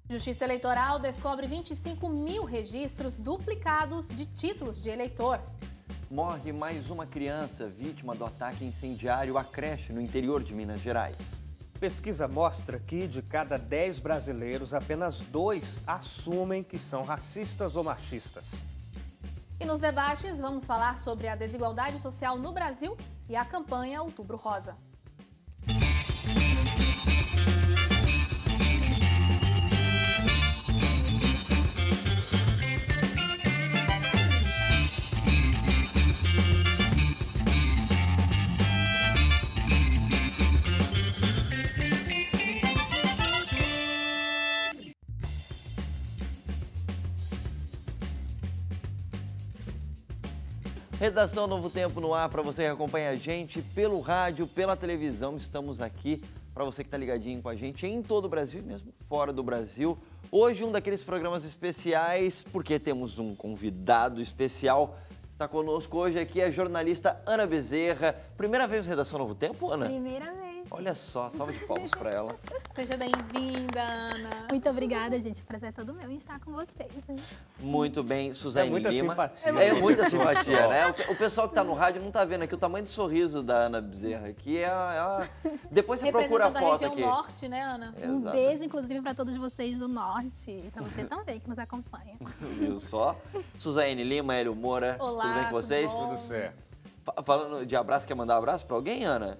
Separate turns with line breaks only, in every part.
Justiça Eleitoral descobre 25 mil registros duplicados de títulos de eleitor.
Morre mais uma criança vítima do ataque incendiário à creche no interior de Minas Gerais.
Pesquisa mostra que de cada 10 brasileiros, apenas 2 assumem que são racistas ou machistas.
E nos debates, vamos falar sobre a desigualdade social no Brasil e a campanha Outubro Rosa.
Redação Novo Tempo no ar para você que acompanha a gente pelo rádio, pela televisão. Estamos aqui para você que está ligadinho com a gente em todo o Brasil e mesmo fora do Brasil. Hoje um daqueles programas especiais, porque temos um convidado especial. Está conosco hoje aqui a jornalista Ana Bezerra. Primeira vez no Redação Novo Tempo, Ana?
Primeira vez.
Olha só, salva de palmas para ela.
Seja bem-vinda, Ana.
Muito obrigada, gente. O prazer é todo meu em estar com vocês.
Muito bem, Suzane
muita
Lima.
simpatia.
É muita simpatia, né? O pessoal que está no rádio não está vendo aqui o tamanho do sorriso da Ana Bezerra, que depois você procura a foto
região
aqui.
norte, né, Ana?
Um beijo, inclusive, para todos vocês do Norte. E para você também, que nos acompanha.
Viu só? Suzane Lima, Hélio Moura.
Olá,
tudo bem com vocês?
tudo bom?
Tudo certo.
Falando de abraço, quer mandar um abraço para alguém, Ana?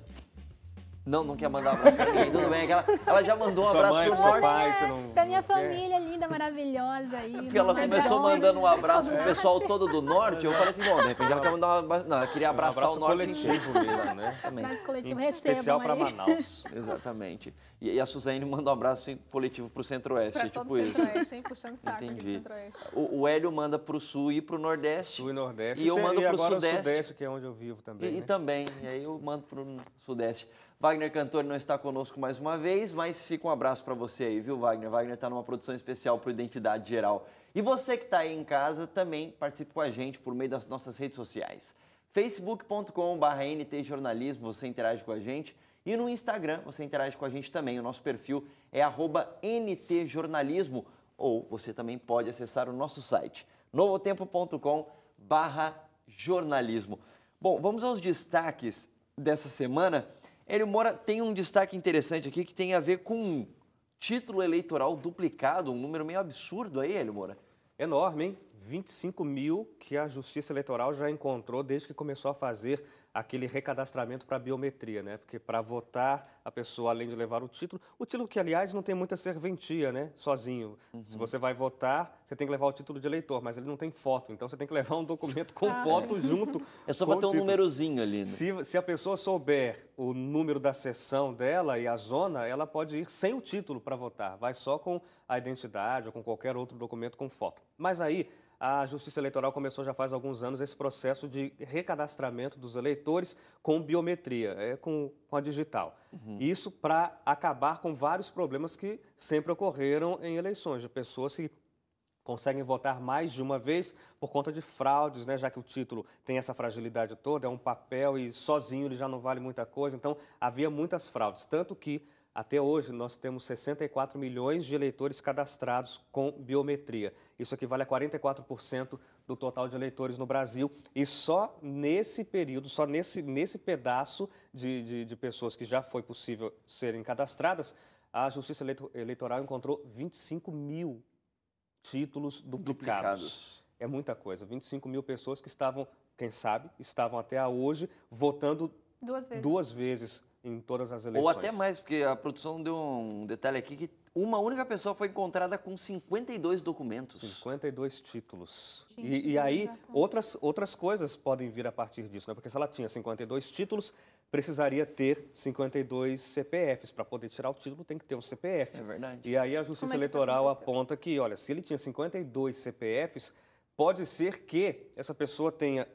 Não quer mandar um abraço pra ninguém, tudo bem. Ela já mandou um
Sua
abraço
mãe,
pro
pro seu
norte.
pai, você não...
Pra minha
não quer?
família linda, maravilhosa aí.
Porque ela começou mandando um abraço pro pessoal todo do norte. Eu falei assim, bom, de repente ela quer mandar um abraço. Não, ela queria abraçar
abraço
o norte
coletivo mesmo, né?
Exatamente.
Mas coletivo
Em
recebam
especial para
aí.
Manaus.
Exatamente. E a Suzane mandou um abraço coletivo pro centro-oeste,
Pra
tipo
todo o
isso.
centro-oeste, hein? Puxando saco aqui do
Entendi.
centro-oeste.
O Hélio manda pro sul e pro nordeste.
Sul e Nordeste.
E eu mando pro
agora
Sudeste.
o Sudeste, que é onde eu vivo também.
E
né?
também, e aí eu mando pro Sudeste. Wagner Cantor não está conosco mais uma vez, mas fica um abraço para você aí, viu, Wagner? Wagner está numa produção especial para Identidade Geral. E você que está aí em casa também participe com a gente por meio das nossas redes sociais. facebook.com/ntjornalismo, você interage com a gente. E no Instagram você interage com a gente também. O nosso perfil é @ntjornalismo. Ou você também pode acessar o nosso site, novotempo.com/jornalismo. Bom, vamos aos destaques dessa semana. Hélio Moura tem um destaque interessante aqui que tem a ver com título eleitoral duplicado, um número meio absurdo aí, Hélio Moura.
Enorme, hein? 25 mil que a Justiça Eleitoral já encontrou desde que começou a fazer aquele recadastramento para biometria, né? Porque para votar, a pessoa, além de levar o título que, aliás, não tem muita serventia, né? Sozinho. Se você vai votar, você tem que levar o título de eleitor, mas ele não tem foto, então você tem que levar um documento com foto junto.
É só
com
para ter
o
um
título.
númerozinho ali, né?
Se a pessoa souber o número da sessão dela e a zona, ela pode ir sem o título para votar. Vai só com a identidade ou com qualquer outro documento com foto. Mas aí, a Justiça Eleitoral começou já faz alguns anos esse processo de recadastramento dos eleitores com biometria, com a digital. Isso para acabar com vários problemas que sempre ocorreram em eleições, de pessoas que conseguem votar mais de uma vez por conta de fraudes, né? Já que o título tem essa fragilidade toda, é um papel e sozinho ele já não vale muita coisa. Então, havia muitas fraudes, tanto que até hoje nós temos 64 milhões de eleitores cadastrados com biometria. Isso equivale a 44% do total de eleitores no Brasil. E só nesse período, só nesse pedaço de pessoas que já foi possível serem cadastradas, a Justiça Eleitoral encontrou 25 mil títulos duplicados. É muita coisa. 25 mil pessoas que estavam, quem sabe, estavam até hoje votando duas vezes em todas as eleições.
Ou até mais, porque a produção deu um detalhe aqui que uma única pessoa foi encontrada com 52 documentos.
52 títulos.
Gente,
E aí, outras coisas podem vir a partir disso, né? Porque se ela tinha 52 títulos, precisaria ter 52 CPFs. Para poder tirar o título, tem que ter um CPF.
É verdade.
E aí a Justiça Eleitoral aponta que, olha, se ele tinha 52 CPFs, pode ser que essa pessoa tenha...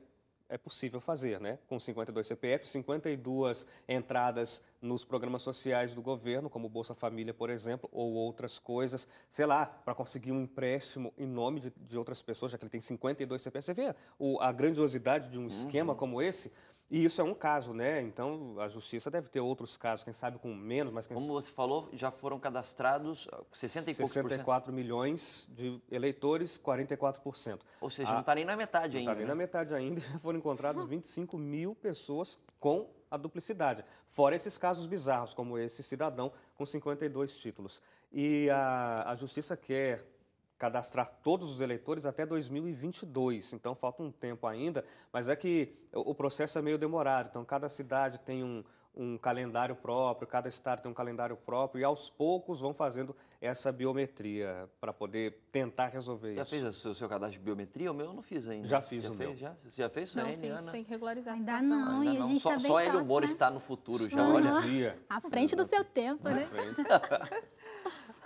É possível fazer, né? Com 52 CPFs, 52 entradas nos programas sociais do governo, como Bolsa Família, por exemplo, ou outras coisas, sei lá, para conseguir um empréstimo em nome de outras pessoas, já que ele tem 52 CPFs. Você vê a grandiosidade de um esquema como esse? E isso é um caso, né? Então, a Justiça deve ter outros casos, quem sabe com menos, mas...
Como você falou, já foram cadastrados 60 e poucos por cento.
64 milhões de eleitores, 44%.
Ou seja, não está nem na metade ainda.
Não está nem na metade ainda, já foram encontradas 25 mil pessoas com a duplicidade. Fora esses casos bizarros, como esse cidadão com 52 títulos. E a Justiça quer cadastrar todos os eleitores até 2022, então falta um tempo ainda, mas é que o processo é meio demorado, então cada cidade tem um calendário próprio, cada estado tem um calendário próprio e aos poucos vão fazendo essa biometria para poder tentar resolver isso.
Já fez o seu cadastro de biometria? O meu eu não fiz ainda.
Já fiz o
meu.
meu.
Já? Você já fez?
Não
Ana?
fiz, tem que regularizar a
Ainda
situação.
não,
Ainda
e a
não.
gente
Só,
tá bem
só Hélio
próximo,
Moura
né?
está no futuro já.
Uhum.
Olha.
Dia.
À frente do seu tempo, né?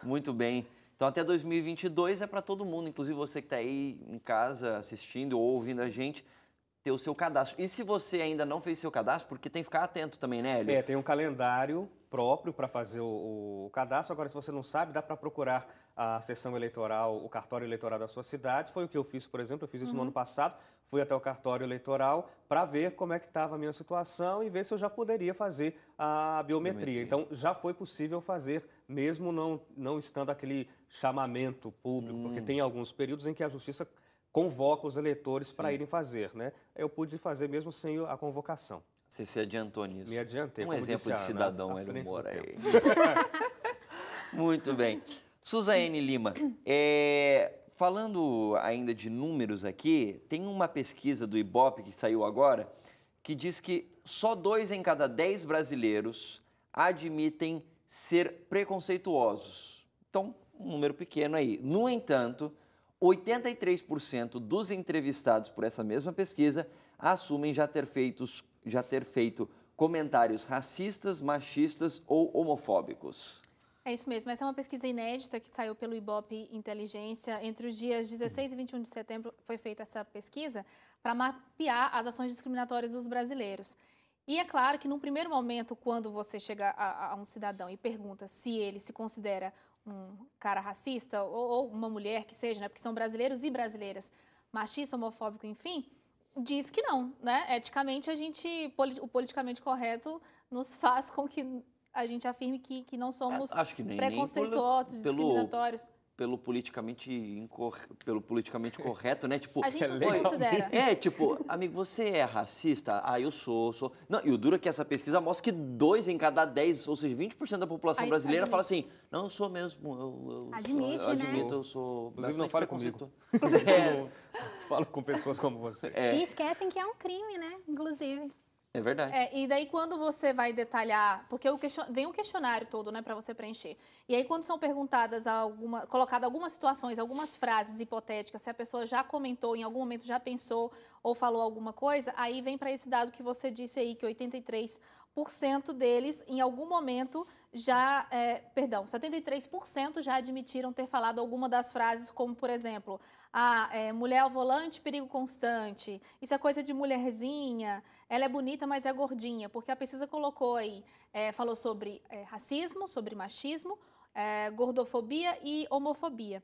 Muito bem. Então, até 2022 é para todo mundo, inclusive você que está aí em casa assistindo ou ouvindo a gente, ter o seu cadastro. E se você ainda não fez seu cadastro, porque tem que ficar atento também, né, Hélio?
Tem um calendário próprio para fazer o cadastro. Agora, se você não sabe, dá para procurar a sessão eleitoral, o cartório eleitoral da sua cidade. Foi o que eu fiz, por exemplo, eu fiz isso no ano passado. Fui até o cartório eleitoral para ver como é que estava a minha situação e ver se eu já poderia fazer a biometria. Então, já foi possível fazer, mesmo não estando aquele chamamento público, porque tem alguns períodos em que a Justiça convoca os eleitores para irem fazer, né? Eu pude fazer mesmo sem a convocação.
Você se adiantou nisso.
Me adiantei.
Um
como
exemplo
disse
de
a Ana,
cidadão,
à
Hélio
frente do
Moura.
tempo.
Muito bem. Suzane Lima, falando ainda de números aqui, tem uma pesquisa do Ibope que saiu agora que diz que só 2 em cada 10 brasileiros admitem ser preconceituosos. Então, um número pequeno aí. No entanto, 83% dos entrevistados por essa mesma pesquisa assumem já ter feito comentários racistas, machistas ou homofóbicos.
É isso mesmo, essa é uma pesquisa inédita que saiu pelo Ibope Inteligência. Entre os dias 16 e 21 de setembro foi feita essa pesquisa para mapear as ações discriminatórias dos brasileiros. E é claro que, num primeiro momento, quando você chega a um cidadão e pergunta se ele se considera um cara racista ou uma mulher que seja, né, porque são brasileiros e brasileiras, machista, homofóbico, enfim, diz que não, né? Eticamente, o politicamente correto nos faz com que a gente afirme que não somos preconceituosos, discriminatórios.
Pelo politicamente correto, né? Tipo,
a gente não se considera.
Tipo, amigo, você é racista? Ah, eu sou. Não, e o duro é que essa pesquisa mostra que 2 em cada 10, ou seja, 20% da população brasileira fala assim, não, eu sou mesmo.
Admite,
eu admito,
né?
eu sou.
Inclusive, não fale comigo. Falo com pessoas como você.
E esquecem que é um crime, né? Inclusive.
É verdade.
E daí quando você vai detalhar, porque vem um questionário todo, né, para você preencher. E aí quando são perguntadas colocadas algumas situações, algumas frases hipotéticas, se a pessoa já comentou, em algum momento já pensou ou falou alguma coisa, aí vem para esse dado que você disse aí, que 83% deles, em algum momento, 73% já admitiram ter falado alguma das frases, como, por exemplo, mulher ao volante, perigo constante, isso é coisa de mulherzinha, ela é bonita, mas é gordinha, porque a pesquisa colocou aí, falou sobre racismo, sobre machismo, gordofobia e homofobia.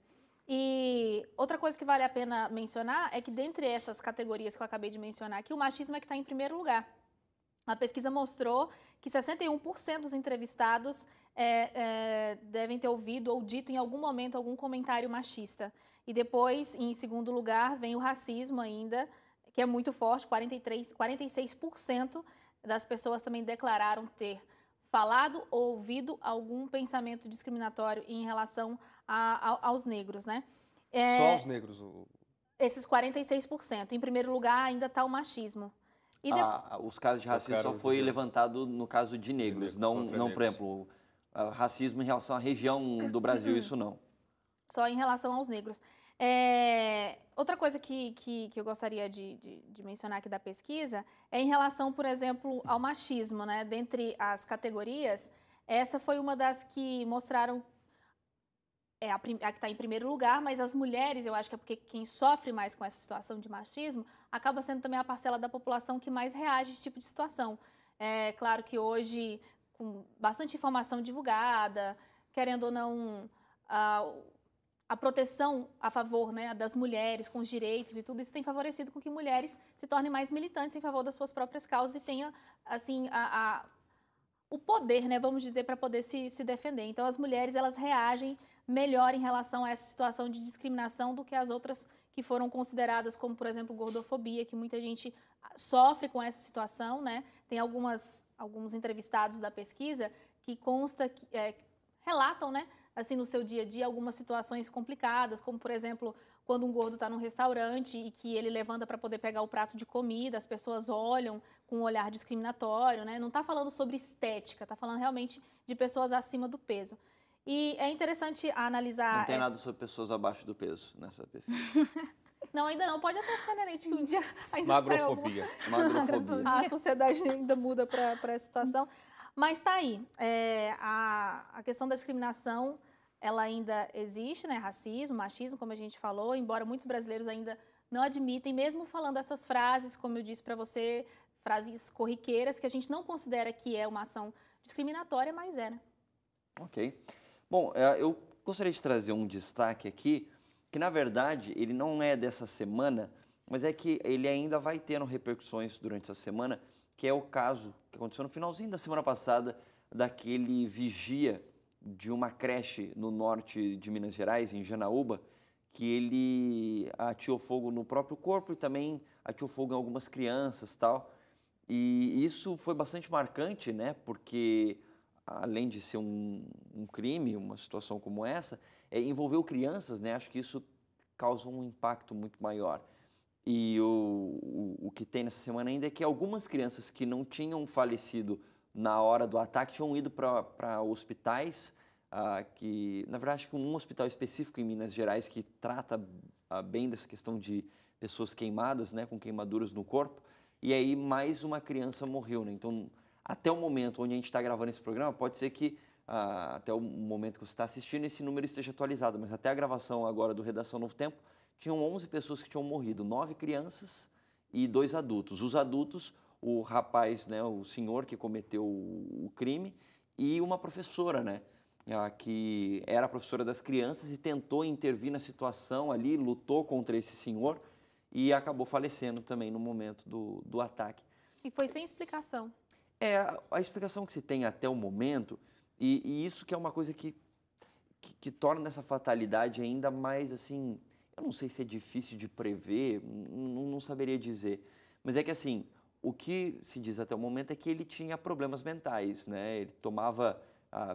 E outra coisa que vale a pena mencionar é que, dentre essas categorias que eu acabei de mencionar aqui, o machismo é que está em primeiro lugar. A pesquisa mostrou que 61% dos entrevistados devem ter ouvido ou dito em algum momento algum comentário machista. E depois, em segundo lugar, vem o racismo ainda, que é muito forte, 46% das pessoas também declararam ter falado ou ouvido algum pensamento discriminatório em relação aos negros, né?
Só aos negros?
Esses 46%. Em primeiro lugar, ainda está o machismo.
Os casos de racismo só foi levantado no caso de negros, não, por exemplo, racismo em relação à região do Brasil, isso não.
Só em relação aos negros. Outra coisa que eu gostaria de mencionar aqui da pesquisa é em relação, por exemplo, ao machismo, né? Dentre as categorias, essa foi uma das que mostraram a que está em primeiro lugar, mas as mulheres, eu acho que é porque quem sofre mais com essa situação de machismo acaba sendo também a parcela da população que mais reage a esse tipo de situação. É claro que hoje, com bastante informação divulgada, querendo ou não, a proteção a favor, né, das mulheres, com os direitos e tudo isso tem favorecido com que mulheres se tornem mais militantes em favor das suas próprias causas e tenham, assim, o poder, né, vamos dizer, para poder se defender. Então, as mulheres, elas reagem melhor em relação a essa situação de discriminação do que as outras que foram consideradas como, por exemplo, gordofobia, que muita gente sofre com essa situação, né? Tem alguns entrevistados da pesquisa que consta, relatam, né, assim, no seu dia a dia, algumas situações complicadas, como, por exemplo, quando um gordo está num restaurante e que ele levanta para poder pegar o prato de comida, as pessoas olham com um olhar discriminatório, né? Não está falando sobre estética, está falando realmente de pessoas acima do peso. E é interessante analisar...
Não tem nada sobre pessoas abaixo do peso nessa pesquisa.
Não, ainda não. Pode até ser, né, que um dia ainda
Magrofobia.
Magrofobia.
A sociedade ainda muda para essa situação. Mas está aí. A questão da discriminação, ela ainda existe, né? Racismo, machismo, como a gente falou, embora muitos brasileiros ainda não admitem, mesmo falando essas frases, como eu disse para você, frases corriqueiras, que a gente não considera que é uma ação discriminatória, mas é, né?
Ok. Bom, eu gostaria de trazer um destaque aqui, que na verdade ele não é dessa semana, mas é que ele ainda vai tendo repercussões durante essa semana, que é o caso que aconteceu no finalzinho da semana passada, daquele vigia de uma creche no norte de Minas Gerais, em Janaúba, que ele ateou fogo no próprio corpo e também ateou fogo em algumas crianças e tal. E isso foi bastante marcante, né? Porque além de ser um crime, uma situação como essa, envolveu crianças, né? Acho que isso causa um impacto muito maior. E o que tem nessa semana ainda é que algumas crianças que não tinham falecido na hora do ataque tinham ido para hospitais, que, na verdade, acho que um hospital específico em Minas Gerais que trata bem dessa questão de pessoas queimadas, né, com queimaduras no corpo, e aí mais uma criança morreu, né? Então, até o momento onde a gente está gravando esse programa, pode ser que até o momento que você está assistindo esse número esteja atualizado, mas até a gravação agora do Redação Novo Tempo, tinham 11 pessoas que tinham morrido, 9 crianças e 2 adultos. Os adultos, o rapaz, né, o senhor que cometeu o crime, e uma professora, né, que era professora das crianças e tentou intervir na situação ali, lutou contra esse senhor e acabou falecendo também no momento do ataque.
E foi sem explicação.
A explicação que se tem até o momento, e isso que é uma coisa que torna essa fatalidade ainda mais, assim, eu não sei se é difícil de prever, não saberia dizer, mas é que, assim, o que se diz até o momento é que ele tinha problemas mentais, né? Ele tomava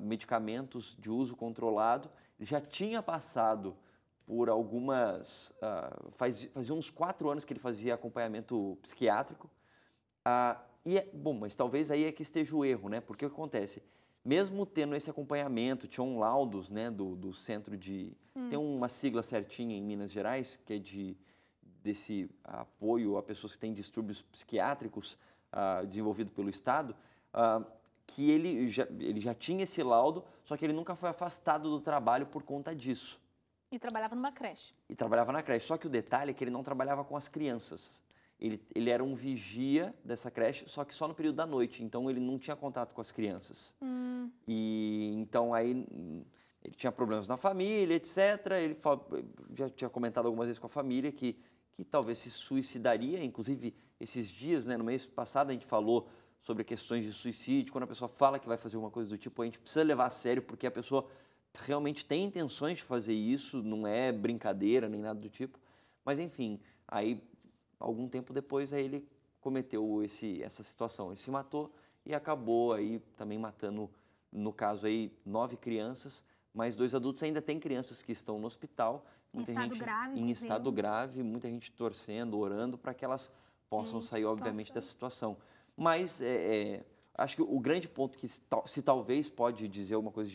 medicamentos de uso controlado, ele já tinha passado por algumas... fazia uns 4 anos que ele fazia acompanhamento psiquiátrico, bom, mas talvez aí é que esteja o erro, né? Porque o que acontece? Mesmo tendo esse acompanhamento, tinham laudos, né, do centro de... Tem uma sigla certinha em Minas Gerais, que é desse apoio a pessoas que têm distúrbios psiquiátricos desenvolvido pelo Estado, que ele já tinha esse laudo, só que ele nunca foi afastado do trabalho por conta disso.
E trabalhava numa creche.
E trabalhava na creche, só que o detalhe é que ele não trabalhava com as crianças. Ele era um vigia dessa creche, só que só no período da noite, então ele não tinha contato com as crianças. E então aí ele tinha problemas na família, etc. Ele já tinha comentado algumas vezes com a família que talvez se suicidaria, inclusive esses dias, né, no mês passado a gente falou sobre questões de suicídio. Quando a pessoa fala que vai fazer alguma coisa do tipo, a gente precisa levar a sério, porque a pessoa realmente tem intenções de fazer isso, não é brincadeira nem nada do tipo. Mas enfim, aí algum tempo depois aí ele cometeu essa situação, ele se matou e acabou aí também matando, no caso aí, 9 crianças, mais 2 adultos. Ainda tem crianças que estão no hospital, muita gente em estado grave, muita gente torcendo, orando para que elas possam sair, obviamente, dessa situação. Mas acho que o grande ponto que se talvez pode dizer alguma coisa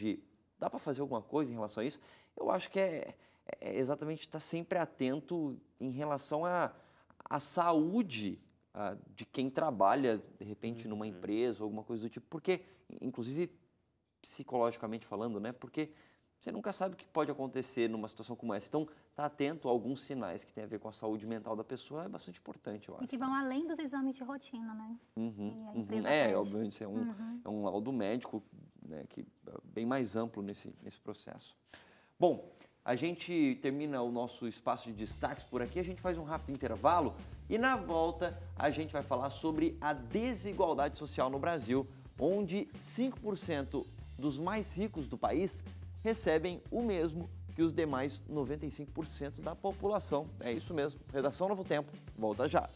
dá para fazer alguma coisa em relação a isso, eu acho que é exatamente estar sempre atento em relação à saúde de quem trabalha, de repente, numa empresa ou alguma coisa do tipo, porque, inclusive, psicologicamente falando, né? Porque você nunca sabe o que pode acontecer numa situação como essa. Então, estar atento a alguns sinais que têm a ver com a saúde mental da pessoa é bastante importante, eu acho.
E que vão além dos exames de rotina, né?
Obviamente, é um laudo médico, né, que é bem mais amplo nesse processo. Bom, A gente termina o nosso espaço de destaques por aqui, a gente faz um rápido intervalo e na volta a gente vai falar sobre a desigualdade social no Brasil, onde 5% dos mais ricos do país recebem o mesmo que os demais 95% da população. É isso mesmo. Redação Novo Tempo, volta já.